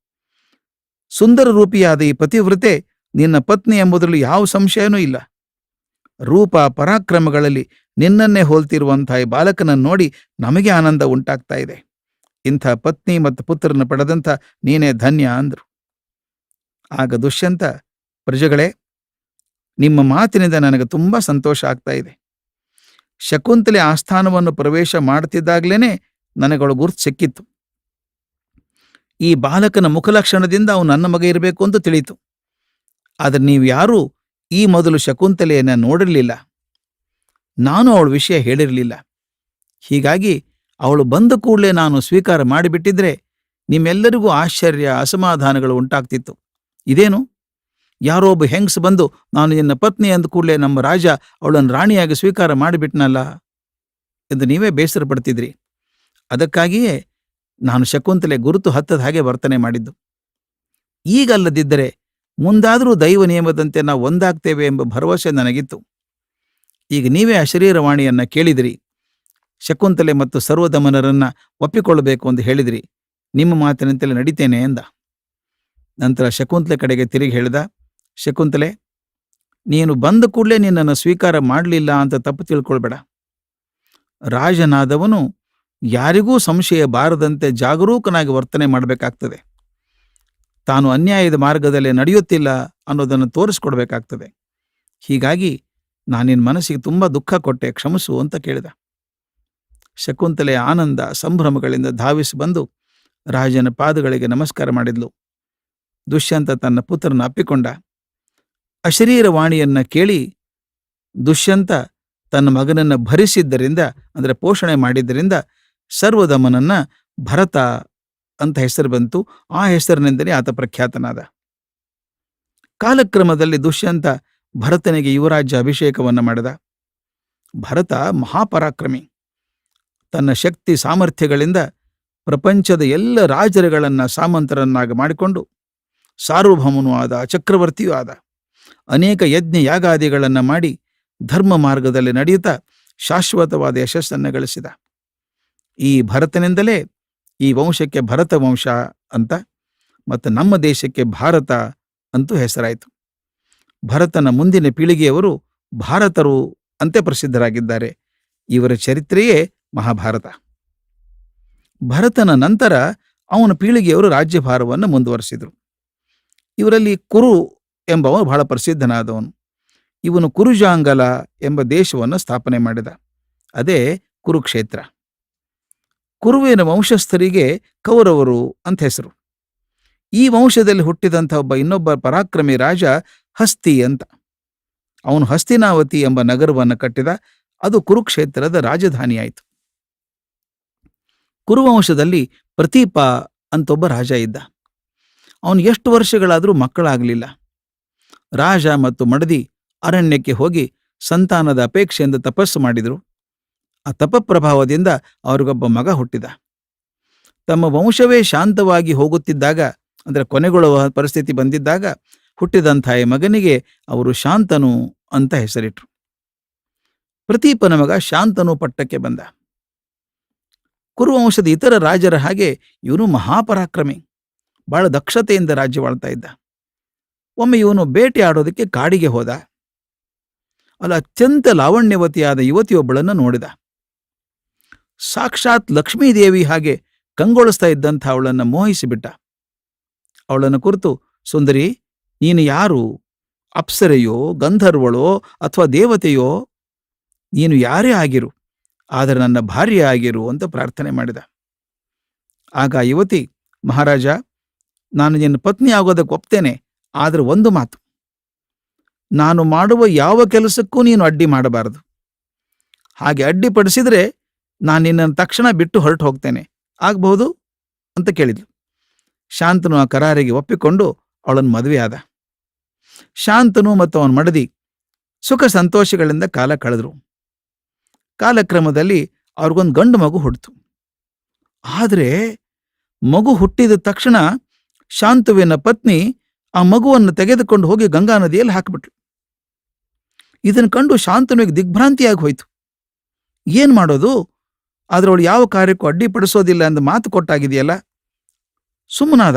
ಸುಂದರ ರೂಪಿಯಾದ ಈ ಪತಿವ್ರತೆ ನಿನ್ನ ಪತ್ನಿ ಎಂಬುದರಲ್ಲಿ ಯಾವ ಸಂಶಯನೂ ಇಲ್ಲ. ರೂಪ ಪರಾಕ್ರಮಗಳಲ್ಲಿ ನಿನ್ನನ್ನೇ ಹೋಲ್ತಿರುವಂತಹ ಈ ಬಾಲಕನನ್ನು ನೋಡಿ ನಮಗೆ ಆನಂದ ಉಂಟಾಗ್ತಾ ಇದೆ. ಇಂಥ ಪತ್ನಿ ಮತ್ತು ಪುತ್ರನ ಪಡೆದಂಥ ನೀನೇ ಧನ್ಯ ಅಂದರು. ಆಗ ದುಷ್ಯಂತ, ಪ್ರಜೆಗಳೇ, ನಿಮ್ಮ ಮಾತಿನಿಂದ ನನಗೆ ತುಂಬ ಸಂತೋಷ ಆಗ್ತಾ ಇದೆ. ಶಕುಂತಲೆ ಆಸ್ಥಾನವನ್ನು ಪ್ರವೇಶ ಮಾಡ್ತಿದ್ದಾಗಲೇ ನನಗಳು ಗುರ್ತು ಸಿಕ್ಕಿತ್ತು. ಈ ಬಾಲಕನ ಮುಖಲಕ್ಷಣದಿಂದ ಅವನು ನನ್ನ ಮಗ ಇರಬೇಕು ಅಂತ ತಿಳಿಯಿತು. ಆದರೆ ನೀವು ಯಾರೂ ಈ ಮೊದಲು ಶಕುಂತಲೆಯನ್ನು ನೋಡಿರಲಿಲ್ಲ. ನಾನು ಅವಳ ವಿಷಯ ಹೇಳಿರಲಿಲ್ಲ. ಹೀಗಾಗಿ ಅವಳು ಬಂದ ಕೂಡಲೇ ನಾನು ಸ್ವೀಕಾರ ಮಾಡಿಬಿಟ್ಟಿದ್ರೆ ನಿಮ್ಮೆಲ್ಲರಿಗೂ ಆಶ್ಚರ್ಯ, ಅಸಮಾಧಾನಗಳು ಉಂಟಾಗ್ತಿತ್ತು. ಇದೇನು, ಯಾರೋ ಒಬ್ಬ ಹೆಂಗಸ್ ಬಂದು ನಾನು ನಿನ್ನ ಪತ್ನಿ ಅಂದ ಕೂಡಲೇ ನಮ್ಮ ರಾಜ ಅವಳನ್ನು ರಾಣಿಯಾಗಿ ಸ್ವೀಕಾರ ಮಾಡಿಬಿಟ್ನಲ್ಲ ಎಂದು ನೀವೇ ಬೇಸರ ಪಡ್ತಿದ್ರಿ. ಅದಕ್ಕಾಗಿಯೇ ನಾನು ಶಕುಂತಲೆ ಗುರುತು ಹತ್ತದ ಹಾಗೆ ವರ್ತನೆ ಮಾಡಿದ್ದು. ಈಗಲ್ಲದಿದ್ದರೆ ಮುಂದಾದರೂ ದೈವ ನಿಯಮದಂತೆ ನಾವು ಒಂದಾಗ್ತೇವೆ ಎಂಬ ಭರವಸೆ ನನಗಿತ್ತು. ಈಗ ನೀವೇ ಅಶರೀರವಾಣಿಯನ್ನ ಕೇಳಿದಿರಿ. ಶಕುಂತಲೆ ಮತ್ತು ಸರ್ವದಮನರನ್ನ ಒಪ್ಪಿಕೊಳ್ಳಬೇಕು ಎಂದು ಹೇಳಿದಿರಿ. ನಿಮ್ಮ ಮಾತಿನಂತೆಲ್ಲ ನಡಿತೇನೆ ಎಂದ. ನಂತರ ಶಕುಂತಲೆ ಕಡೆಗೆ ತಿರುಗಿ ಹೇಳಿದ, ಶಕುಂತಲೆ, ನೀನು ಬಂದ ಕೂಡಲೇ ನಿನ್ನನ್ನು ಸ್ವೀಕಾರ ಮಾಡಲಿಲ್ಲ ಅಂತ ತಪ್ಪು ತಿಳ್ಕೊಳ್ಬೇಡ. ರಾಜನಾದವನು ಯಾರಿಗೂ ಸಂಶಯ ಬಾರದಂತೆ ಜಾಗರೂಕನಾಗಿ ವರ್ತನೆ ಮಾಡಬೇಕಾಗ್ತದೆ. ತಾನು ಅನ್ಯಾಯದ ಮಾರ್ಗದಲ್ಲಿ ನಡೆಯುತ್ತಿಲ್ಲ ಅನ್ನೋದನ್ನು ತೋರಿಸ್ಕೊಡ್ಬೇಕಾಗ್ತದೆ. ಹೀಗಾಗಿ ನಾನು ನಿನ್ನ ಮನಸ್ಸಿಗೆ ತುಂಬ ದುಃಖ ಕೊಟ್ಟೆ, ಕ್ಷಮಿಸು ಅಂತ ಕೇಳಿದ. ಶಕುಂತಲೆ ಆನಂದ ಸಂಭ್ರಮಗಳಿಂದ ಧಾವಿಸಿ ಬಂದು ರಾಜನ ಪಾದಗಳಿಗೆ ನಮಸ್ಕಾರ ಮಾಡಿದ್ಲು. ದುಷ್ಯಂತ ತನ್ನ ಪುತ್ರನ ಅಪ್ಪಿಕೊಂಡ. ಅಶರೀರವಾಣಿಯನ್ನ ಕೇಳಿ ದುಷ್ಯಂತ ತನ್ನ ಮಗನನ್ನು ಭರಿಸಿದ್ದರಿಂದ, ಅಂದರೆ ಪೋಷಣೆ ಮಾಡಿದ್ದರಿಂದ ಸರ್ವದಮನನ್ನ ಭರತ ಅಂತ ಹೆಸರು ಬಂತು. ಆ ಹೆಸರಿನಿಂದಲೇ ಆತ ಪ್ರಖ್ಯಾತನಾದ. ಕಾಲಕ್ರಮದಲ್ಲಿ ದುಷ್ಯಂತ ಭರತನಿಗೆ ಯುವರಾಜ್ಯ ಅಭಿಷೇಕವನ್ನು ಮಾಡಿದ. ಭರತ ಮಹಾಪರಾಕ್ರಮಿ. ತನ್ನ ಶಕ್ತಿ ಸಾಮರ್ಥ್ಯಗಳಿಂದ ಪ್ರಪಂಚದ ಎಲ್ಲ ರಾಜರುಗಳನ್ನು ಸಾಮಂತರನ್ನಾಗಿ ಮಾಡಿಕೊಂಡು ಸಾರ್ವಭೌಮನೂ ಆದ, ಚಕ್ರವರ್ತಿಯೂ ಆದ. ಅನೇಕ ಯಜ್ಞ ಯಾಗಾದಿಗಳನ್ನು ಮಾಡಿ ಧರ್ಮ ಮಾರ್ಗದಲ್ಲಿ ನಡೆಯುತ್ತಾ ಶಾಶ್ವತವಾದ ಯಶಸ್ಸನ್ನು ಗಳಿಸಿದ. ಈ ಭರತನಿಂದಲೇ ಈ ವಂಶಕ್ಕೆ ಭರತ ವಂಶ ಅಂತ ಮತ್ತು ನಮ್ಮ ದೇಶಕ್ಕೆ ಭಾರತ ಅಂತೂ ಹೆಸರಾಯಿತು. ಭರತನ ಮುಂದಿನ ಪೀಳಿಗೆಯವರು ಭಾರತರು ಅಂತೆ ಪ್ರಸಿದ್ಧರಾಗಿದ್ದಾರೆ. ಇವರ ಚರಿತ್ರೆಯೇ ಮಹಾಭಾರತ. ಭರತನ ನಂತರ ಅವನ ಪೀಳಿಗೆಯವರು ರಾಜ್ಯಭಾರವನ್ನು ಮುಂದುವರೆಸಿದರು. ಇವರಲ್ಲಿ ಕುರು ಎಂಬವ ಬಹಳ ಪ್ರಸಿದ್ಧನಾದವನು. ಇವನು ಕುರುಜಾಂಗಲ ಎಂಬ ದೇಶವನ್ನು ಸ್ಥಾಪನೆ ಮಾಡಿದ. ಅದೇ ಕುರುಕ್ಷೇತ್ರ. ಕುರುವಿನ ವಂಶಸ್ಥರಿಗೆ ಕೌರವರು ಅಂತ ಹೆಸರು. ಈ ವಂಶದಲ್ಲಿ ಹುಟ್ಟಿದಂಥ ಇನ್ನೊಬ್ಬ ಪರಾಕ್ರಮಿ ರಾಜ ಹಸ್ತಿ ಅಂತ. ಅವನು ಹಸ್ತಿನಾವತಿ ಎಂಬ ನಗರವನ್ನು ಕಟ್ಟಿದ. ಅದು ಕುರುಕ್ಷೇತ್ರದ ರಾಜಧಾನಿಯಾಯಿತು. ಕುರುವಂಶದಲ್ಲಿ ಪ್ರತೀಪ ಅಂತೊಬ್ಬ ರಾಜ ಇದ್ದ. ಅವನು ಎಷ್ಟು ವರ್ಷಗಳಾದರೂ ಮಕ್ಕಳಾಗಲಿಲ್ಲ. ರಾಜ ಮತ್ತು ಮಡದಿ ಅರಣ್ಯಕ್ಕೆ ಹೋಗಿ ಸಂತಾನದ ಅಪೇಕ್ಷೆಯಿಂದ ತಪಸ್ಸು ಮಾಡಿದರು. ಆ ತಪಪ್ರಭಾವದಿಂದ ಅವ್ರಿಗೊಬ್ಬ ಮಗ ಹುಟ್ಟಿದ. ತಮ್ಮ ವಂಶವೇ ಶಾಂತವಾಗಿ ಹೋಗುತ್ತಿದ್ದಾಗ, ಅಂದರೆ ಕೊನೆಗೊಳ್ಳುವ ಪರಿಸ್ಥಿತಿ ಬಂದಿದ್ದಾಗ ಹುಟ್ಟಿದಂಥ ಈ ಮಗನಿಗೆ ಅವರು ಶಾಂತನು ಅಂತ ಹೆಸರಿಟ್ರು. ಪ್ರತೀಪನ ಮಗ ಶಾಂತನು ಪಟ್ಟಕ್ಕೆ ಬಂದ. ಕುರುವಂಶದ ಇತರ ರಾಜರ ಹಾಗೆ ಇವನು ಮಹಾಪರಾಕ್ರಮಿ, ಬಹಳ ದಕ್ಷತೆಯಿಂದ ರಾಜ್ಯವಾಳ್ತಾ ಇದ್ದ. ಒಮ್ಮೆ ಇವನು ಬೇಟೆ ಆಡೋದಕ್ಕೆ ಕಾಡಿಗೆ ಹೋದ. ಅಲ್ಲಿ ಅತ್ಯಂತ ಲಾವಣ್ಯವತಿಯಾದ ಯುವತಿಯೊಬ್ಬಳನ್ನು ನೋಡಿದ. ಸಾಕ್ಷಾತ್ ಲಕ್ಷ್ಮೀದೇವಿ ಹಾಗೆ ಕಂಗೊಳಿಸ್ತಾ ಇದ್ದಂಥ ಅವಳನ್ನು ಮೋಹಿಸಿಬಿಟ್ಟ. ಅವಳನ್ನು ಕುರಿತು, ಸುಂದರಿ, ನೀನು ಯಾರು? ಅಪ್ಸರೆಯೋ, ಗಂಧರ್ವಳೋ ಅಥವಾ ದೇವತೆಯೋ? ನೀನು ಯಾರೇ ಆಗಿರು, ಆದರೆ ನನ್ನ ಭಾರ್ಯೆ ಆಗಿರು ಅಂತ ಪ್ರಾರ್ಥನೆ ಮಾಡಿದ. ಆಗ ಯುವತಿ, ಮಹಾರಾಜ, ನಾನು ನಿನ್ನ ಪತ್ನಿ ಆಗೋದಕ್ಕೆ ಒಪ್ತೇನೆ, ಆದರೆ ಒಂದು ಮಾತು, ನಾನು ಮಾಡುವ ಯಾವ ಕೆಲಸಕ್ಕೂ ನೀನು ಅಡ್ಡಿ ಮಾಡಬಾರದು. ಹಾಗೆ ಅಡ್ಡಿಪಡಿಸಿದರೆ ನಾನು ನಿನ್ನನ್ನು ತಕ್ಷಣ ಬಿಟ್ಟು ಹೊರಟು ಹೋಗ್ತೇನೆ, ಆಗಬಹುದು ಅಂತ ಕೇಳಿದ್ಲು. ಶಾಂತನು ಆ ಕರಾರಿಗೆ ಒಪ್ಪಿಕೊಂಡು ಅವಳನ್ನು ಮದುವೆಯಾದ. ಶಾಂತನು ಮತ್ತು ಅವನ ಮಡದಿ ಸುಖ ಸಂತೋಷಗಳಿಂದ ಕಾಲ ಕಳೆದರು. ಕಾಲಕ್ರಮದಲ್ಲಿ ಅವ್ರಿಗೊಂದು ಗಂಡು ಮಗು ಹುಟ್ಟಿತು. ಆದರೆ ಮಗು ಹುಟ್ಟಿದ ತಕ್ಷಣ ಶಾಂತುವಿನ ಪತ್ನಿ ಆ ಮಗುವನ್ನು ತೆಗೆದುಕೊಂಡು ಹೋಗಿ ಗಂಗಾ ನದಿಯಲ್ಲಿ ಹಾಕಿಬಿಟ್ಲು. ಇದನ್ನು ಕಂಡು ಶಾಂತನುವಿಗೆ ದಿಗ್ಭ್ರಾಂತಿಯಾಗಿ ಹೋಯಿತು. ಏನು ಮಾಡೋದು? ಆದರೆ ಅವಳು ಯಾವ ಕಾರ್ಯಕ್ಕೂ ಅಡ್ಡಿಪಡಿಸೋದಿಲ್ಲ ಎಂದು ಮಾತು ಕೊಟ್ಟಾಗಿದೆಯಲ್ಲ. ಸುಮ್ಮನಾದ.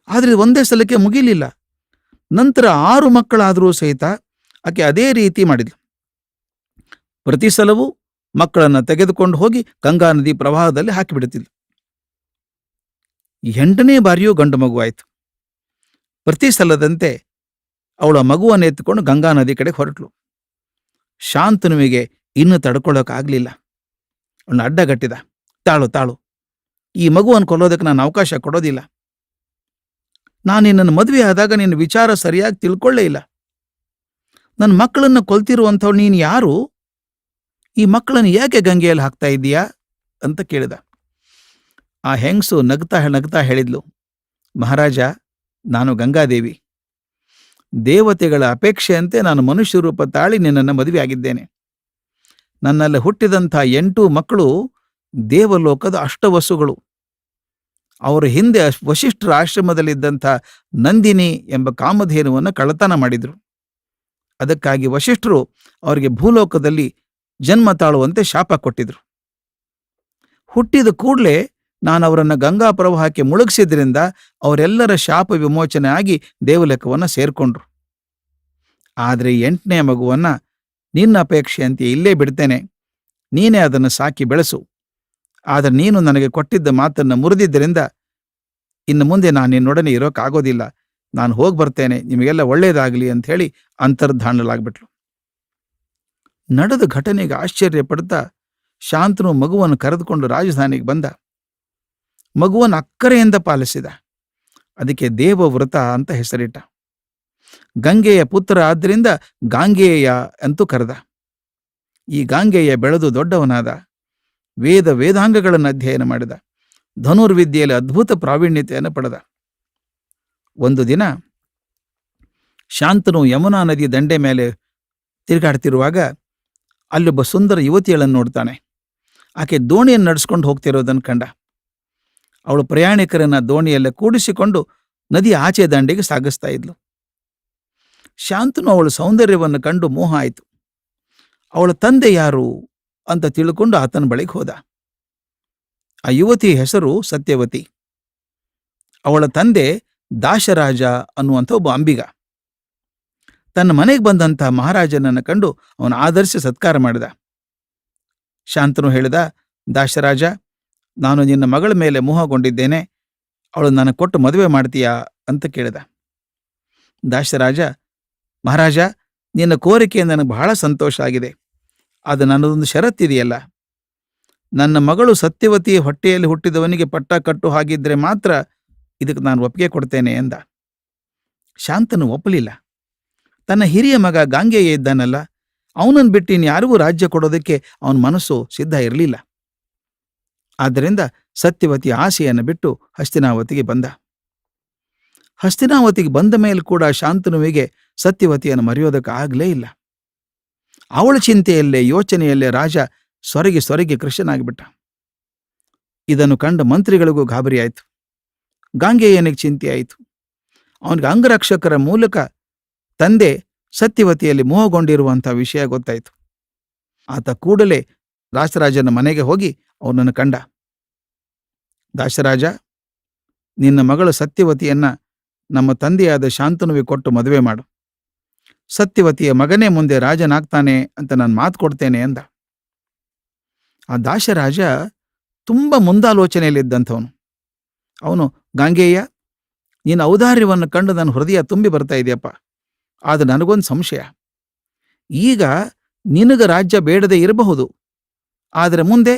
ಆದರೆ ಒಂದೇ ಸಲಕ್ಕೆ ಮುಗಿಲಿಲ್ಲ. ನಂತರ 6 ಮಕ್ಕಳಾದರೂ ಸಹಿತ ಆಕೆ ಅದೇ ರೀತಿ ಮಾಡಿದ್ಲು. ಪ್ರತಿ ಸಲವೂ ಮಕ್ಕಳನ್ನು ತೆಗೆದುಕೊಂಡು ಹೋಗಿ ಗಂಗಾ ನದಿ ಪ್ರವಾಹದಲ್ಲಿ ಹಾಕಿಬಿಡುತ್ತಿದ್ಲು. 8ನೇ ಬಾರಿಯೂ ಗಂಡು ಮಗುವಾಯಿತು. ಪ್ರತಿ ಸಲದಂತೆ ಅವಳ ಮಗುವನ್ನು ಎತ್ತಿಕೊಂಡು ಗಂಗಾ ನದಿ ಕಡೆ ಹೊರಟಳು. ಶಾಂತನುವಿಗೆ ಇನ್ನು ತಡ್ಕೊಳ್ಳೋಕ್ಕಾಗಲಿಲ್ಲ. ಅವಳನ್ನ ಅಡ್ಡಗಟ್ಟಿದ. ತಾಳು, ಈ ಮಗುವನ್ನು ಕೊಲ್ಲೋದಕ್ಕೆ ನಾನು ಅವಕಾಶ ಕೊಡೋದಿಲ್ಲ. ನಾನು ನಿನ್ನನ್ನು ಮದುವೆ ಆದಾಗ ನಿನ್ನ ವಿಚಾರ ಸರಿಯಾಗಿ ತಿಳ್ಕೊಳ್ಳೇ ಇಲ್ಲ. ನನ್ನ ಮಕ್ಕಳನ್ನು ಕೊಲ್ತಿರುವಂಥವಳು ನೀನು ಯಾರು? ಈ ಮಕ್ಕಳನ್ನು ಯಾಕೆ ಗಂಗೆಯಲ್ಲಿ ಹಾಕ್ತಾ ಇದ್ದೀಯಾ ಅಂತ ಕೇಳಿದ. ಆ ಹೆಂಗಸು ನಗ್ತಾ ಹೇಳಿದ್ಲು, ಮಹಾರಾಜ, ನಾನು ಗಂಗಾದೇವಿ. ದೇವತೆಗಳ ಅಪೇಕ್ಷೆಯಂತೆ ನಾನು ಮನುಷ್ಯ ರೂಪ ತಾಳಿ ನಿನ್ನನ್ನು ಮದುವೆ ಆಗಿದ್ದೇನೆ. ನನ್ನಲ್ಲಿ ಹುಟ್ಟಿದಂಥ 8 ಮಕ್ಕಳು ದೇವಲೋಕದ ಅಷ್ಟವಸುಗಳು. ಅವರ ಹಿಂದೆ ವಶಿಷ್ಠರ ಆಶ್ರಮದಲ್ಲಿದ್ದಂಥ ನಂದಿನಿ ಎಂಬ ಕಾಮಧೇನುವನ್ನು ಕಳ್ಳತನ ಮಾಡಿದರು. ಅದಕ್ಕಾಗಿ ವಶಿಷ್ಠರು ಅವರಿಗೆ ಭೂಲೋಕದಲ್ಲಿ ಜನ್ಮ ತಾಳುವಂತೆ ಶಾಪ ಕೊಟ್ಟಿದ್ರು. ಹುಟ್ಟಿದ ಕೂಡಲೇ ನಾನು ಅವರನ್ನು ಗಂಗಾ ಪ್ರವಾಹಕ್ಕೆ ಮುಳುಗಿಸಿದ್ರಿಂದ ಅವರೆಲ್ಲರ ಶಾಪ ವಿಮೋಚನೆ ಆಗಿ ದೇವಲೋಕವನ್ನು ಸೇರ್ಕೊಂಡ್ರು. ಆದರೆ 8ನೇ ಮಗುವನ್ನು ನಿನ್ನ ಅಪೇಕ್ಷೆಯಂತೆ ಇಲ್ಲೇ ಬಿಡ್ತೇನೆ, ನೀನೇ ಅದನ್ನು ಸಾಕಿ ಬೆಳೆಸು. ಆದರೆ ನೀನು ನನಗೆ ಕೊಟ್ಟಿದ್ದ ಮಾತನ್ನು ಮುರಿದಿದ್ದರಿಂದ ಇನ್ನು ಮುಂದೆ ನಾನು ನಿನ್ನೊಡನೆ ಇರೋಕ್ಕಾಗೋದಿಲ್ಲ. ನಾನು ಹೋಗಿ ಬರ್ತೇನೆ, ನಿಮಗೆಲ್ಲ ಒಳ್ಳೆಯದಾಗಲಿ ಅಂತ ಹೇಳಿ ಅಂತರ್ಧಾನಲಾಗ್ಬಿಟ್ಲು. ನಡೆದ ಘಟನೆಗೆ ಆಶ್ಚರ್ಯಪಡ್ತಾ ಶಾಂತನು ಮಗುವನ್ನು ಕರೆದುಕೊಂಡು ರಾಜಧಾನಿಗೆ ಬಂದ. ಮಗುವನ್ನು ಅಕ್ಕರೆಯಿಂದ ಪಾಲಿಸಿದ. ಅದಕ್ಕೆ ದೇವವ್ರತ ಅಂತ ಹೆಸರಿಟ್ಟ. ಗಂಗೆಯ ಪುತ್ರ ಆದ್ದರಿಂದ ಗಾಂಗೇಯ ಅಂತೂ ಕರೆದ. ಈ ಗಾಂಗೇಯ ಬೆಳೆದು ದೊಡ್ಡವನಾದ. ವೇದಾಂಗಗಳನ್ನು ಅಧ್ಯಯನ ಮಾಡಿದ. ಧನುರ್ವಿದ್ಯೆಯಲ್ಲಿ ಅದ್ಭುತ ಪ್ರಾವೀಣ್ಯತೆಯನ್ನು ಪಡೆದ. ಒಂದು ದಿನ ಶಾಂತನು ಯಮುನಾ ನದಿ ದಂಡೆ ಮೇಲೆ ತಿರುಗಾಡ್ತಿರುವಾಗ ಅಲ್ಲೊಬ್ಬ ಸುಂದರ ಯುವತಿಯನ್ನು ನೋಡ್ತಾನೆ. ಆಕೆ ದೋಣಿಯನ್ನು ನಡೆಸ್ಕೊಂಡು ಹೋಗ್ತಿರೋದನ್ನು ಕಂಡ. ಅವಳು ಪ್ರಯಾಣಿಕರನ್ನ ದೋಣಿಯಲ್ಲೇ ಕೂಡಿಸಿಕೊಂಡು ನದಿಯ ಆಚೆ ದಂಡೆಗೆ ಸಾಗಿಸ್ತಾ ಇದ್ಲು. ಶಾಂತನು ಅವಳ ಸೌಂದರ್ಯವನ್ನು ಕಂಡು ಮೋಹ ಆಯಿತು. ಅವಳ ತಂದೆ ಯಾರು ಅಂತ ತಿಳ್ಕೊಂಡು ಆತನ ಬಳಿಗೆ ಹೋದ. ಆ ಯುವತಿ ಹೆಸರು ಸತ್ಯವತಿ. ಅವಳ ತಂದೆ ದಾಶರಾಜ ಅನ್ನುವಂಥ ಒಬ್ಬ ಅಂಬಿಗ. ತನ್ನ ಮನೆಗೆ ಬಂದಂಥ ಮಹಾರಾಜನನ್ನು ಕಂಡು ಅವನು ಆದರಿಸಿ ಸತ್ಕಾರ ಮಾಡಿದ. ಶಾಂತನು ಹೇಳಿದ, ದಾಶರಾಜ, ನಾನು ನಿನ್ನ ಮಗಳ ಮೇಲೆ ಮೋಹಗೊಂಡಿದ್ದೇನೆ, ಅವಳು ನನಗೆ ಕೊಟ್ಟು ಮದುವೆ ಮಾಡ್ತೀಯಾ ಅಂತ ಕೇಳಿದ. ದಾಶರಾಜ, ಮಹಾರಾಜ, ನಿನ್ನ ಕೋರಿಕೆ ನನಗೆ ಬಹಳ ಸಂತೋಷ ಆಗಿದೆ. ಅದು ನನ್ನದೊಂದು ಷರತ್ತಿದೆಯಲ್ಲ, ನನ್ನ ಮಗಳು ಸತ್ಯವತಿ ಹೊಟ್ಟೆಯಲ್ಲಿ ಹುಟ್ಟಿದವನಿಗೆ ಪಟ್ಟ ಕಟ್ಟು ಹಾಗಿದ್ರೆ ಮಾತ್ರ ಇದಕ್ಕೆ ನಾನು ಒಪ್ಪಿಗೆ ಕೊಡ್ತೇನೆ ಎಂದ. ಶಾಂತನು ಒಪ್ಪಲಿಲ್ಲ. ತನ್ನ ಹಿರಿಯ ಮಗ ಗಾಂಗೇಯ ಇದ್ದಾನಲ್ಲ, ಅವನನ್ನು ಬಿಟ್ಟು ಇನ್ಯಾರಿಗೂ ರಾಜ್ಯ ಕೊಡೋದಕ್ಕೆ ಅವನ ಮನಸ್ಸು ಸಿದ್ಧ ಇರಲಿಲ್ಲ. ಆದ್ದರಿಂದ ಸತ್ಯವತಿ ಆಸೆಯನ್ನು ಬಿಟ್ಟು ಹಸ್ತಿನಾವತಿಗೆ ಬಂದ. ಹಸ್ತಿನಾವತಿಗೆ ಬಂದ ಮೇಲೆ ಕೂಡ ಶಾಂತನುವಿಗೆ ಸತ್ಯವತಿಯನ್ನು ಮರೆಯೋದಕ್ಕಾಗಲೇ ಇಲ್ಲ. ಅವಳ ಚಿಂತೆಯಲ್ಲೇ ಯೋಚನೆಯಲ್ಲೇ ರಾಜ ಸೊರಗಿ ಕೃಷ್ಣನಾಗಿಬಿಟ್ಟ. ಇದನ್ನು ಕಂಡ ಮಂತ್ರಿಗಳಿಗೂ ಗಾಬರಿಯಾಯಿತು. ಗಾಂಗೇಯನಿಗೆ ಚಿಂತೆಯಾಯಿತು. ಅವನಿಗೆ ಅಂಗರಕ್ಷಕರ ಮೂಲಕ ತಂದೆ ಸತ್ಯವತಿಯಲ್ಲಿ ಮೋಹಗೊಂಡಿರುವಂಥ ವಿಷಯ ಗೊತ್ತಾಯಿತು. ಆತ ಕೂಡಲೇ ದಾಸರಾಜನ ಮನೆಗೆ ಹೋಗಿ ಅವನನ್ನು ಕಂಡ. ದಾಸರಾಜ, ನಿನ್ನ ಮಗಳು ಸತ್ಯವತಿಯನ್ನ ನಮ್ಮ ತಂದೆಯಾದ ಶಾಂತನುವಿಗೆ ಕೊಟ್ಟು ಮದುವೆ ಮಾಡು. ಸತ್ಯವತಿಯ ಮಗನೇ ಮುಂದೆ ರಾಜನಾಗ್ತಾನೆ ಅಂತ ನಾನು ಮಾತು ಕೊಡ್ತೇನೆ ಎಂದ. ಆ ದಾಶರಾಜ ತುಂಬ ಮುಂದಾಲೋಚನೆಯಲ್ಲಿದ್ದಂಥವನು. ಅವನು, ಗಾಂಗೇಯ, ನಿನ್ನ ಔದಾರ್ಯವನ್ನು ಕಂಡು ನನ್ನ ಹೃದಯ ತುಂಬಿ ಬರ್ತಾ ಇದೆಯಪ್ಪ. ಆದರೆ ನನಗೊಂದು ಸಂಶಯ. ಈಗ ನಿನಗೆ ರಾಜ್ಯ ಬೇಡದೇ ಇರಬಹುದು, ಆದರೆ ಮುಂದೆ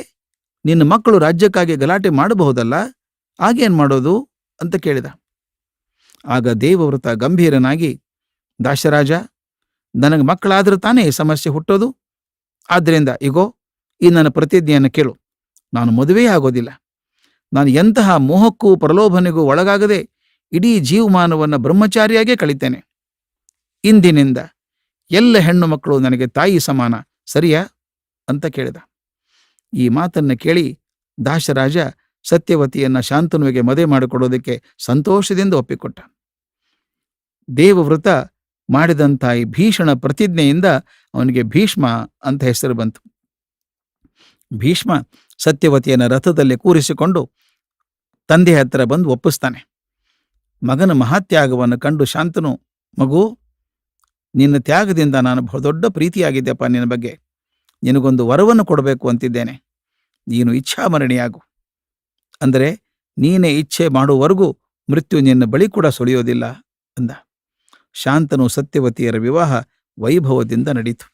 ನಿನ್ನ ಮಕ್ಕಳು ರಾಜ್ಯಕ್ಕಾಗಿ ಗಲಾಟೆ ಮಾಡಬಹುದಲ್ಲ, ಆಗೇನು ಮಾಡೋದು ಅಂತ ಕೇಳಿದ. ಆಗ ದೇವವ್ರತ ಗಂಭೀರನಾಗಿ, ದಾಶರಾಜ, ನನಗೆ ಮಕ್ಕಳಾದರೂ ತಾನೇ ಈ ಸಮಸ್ಯೆ ಹುಟ್ಟೋದು. ಆದ್ದರಿಂದ ಇಗೋ, ಈ ನನ್ನ ಪ್ರತಿಜ್ಞೆಯನ್ನು ಕೇಳು. ನಾನು ಮದುವೆಯೇ ಆಗೋದಿಲ್ಲ. ನಾನು ಎಂತಹ ಮೋಹಕ್ಕೂ ಪ್ರಲೋಭನೆಗೂ ಒಳಗಾಗದೆ ಇಡೀ ಜೀವಮಾನವನ್ನು ಬ್ರಹ್ಮಚಾರಿಯಾಗೇ ಕಳಿತೇನೆ. ಇಂದಿನಿಂದ ಎಲ್ಲ ಹೆಣ್ಣು ಮಕ್ಕಳು ನನಗೆ ತಾಯಿ ಸಮಾನ, ಸರಿಯಾ ಅಂತ ಕೇಳಿದ. ಈ ಮಾತನ್ನು ಕೇಳಿ ದಾಶರಾಜ ಸತ್ಯವತಿಯನ್ನ ಶಾಂತನುವಿಗೆ ಮದುವೆ ಮಾಡಿಕೊಡೋದಕ್ಕೆ ಸಂತೋಷದಿಂದ ಒಪ್ಪಿಕೊಟ್ಟ. ದೇವವ್ರತ ಮಾಡಿದಂಥ ಈ ಭೀಷಣ ಪ್ರತಿಜ್ಞೆಯಿಂದ ಅವನಿಗೆ ಭೀಷ್ಮ ಅಂತ ಹೆಸರು ಬಂತು. ಭೀಷ್ಮ ಸತ್ಯವತಿಯನ್ನು ರಥದಲ್ಲಿ ಕೂರಿಸಿಕೊಂಡು ತಂದೆ ಹತ್ತಿರ ಬಂದು ಒಪ್ಪಿಸ್ತಾನೆ. ಮಗನ ಮಹಾತ್ಯಾಗವನ್ನು ಕಂಡು ಶಾಂತನು, ಮಗು, ನಿನ್ನ ತ್ಯಾಗದಿಂದ ನಾನು ಬಹುದೊಡ್ಡ ಪ್ರೀತಿಯಾಗಿದ್ದೆಪ್ಪ ನಿನ್ನ ಬಗ್ಗೆ. ನಿನಗೊಂದು ವರವನ್ನು ಕೊಡಬೇಕು ಅಂತಿದ್ದೇನೆ. ನೀನು ಇಚ್ಛಾಮರಣಿಯಾಗು. ಅಂದರೆ ನೀನೇ ಇಚ್ಛೆ ಮಾಡುವವರೆಗೂ ಮೃತ್ಯು ನಿನ್ನ ಬಳಿ ಕೂಡ ಸುಳಿಯೋದಿಲ್ಲ ಅಂದ. ಶಾಂತನು ಸತ್ಯವತಿಯರ ವಿವಾಹ ವೈಭವದಿಂದ ನಡೀತು.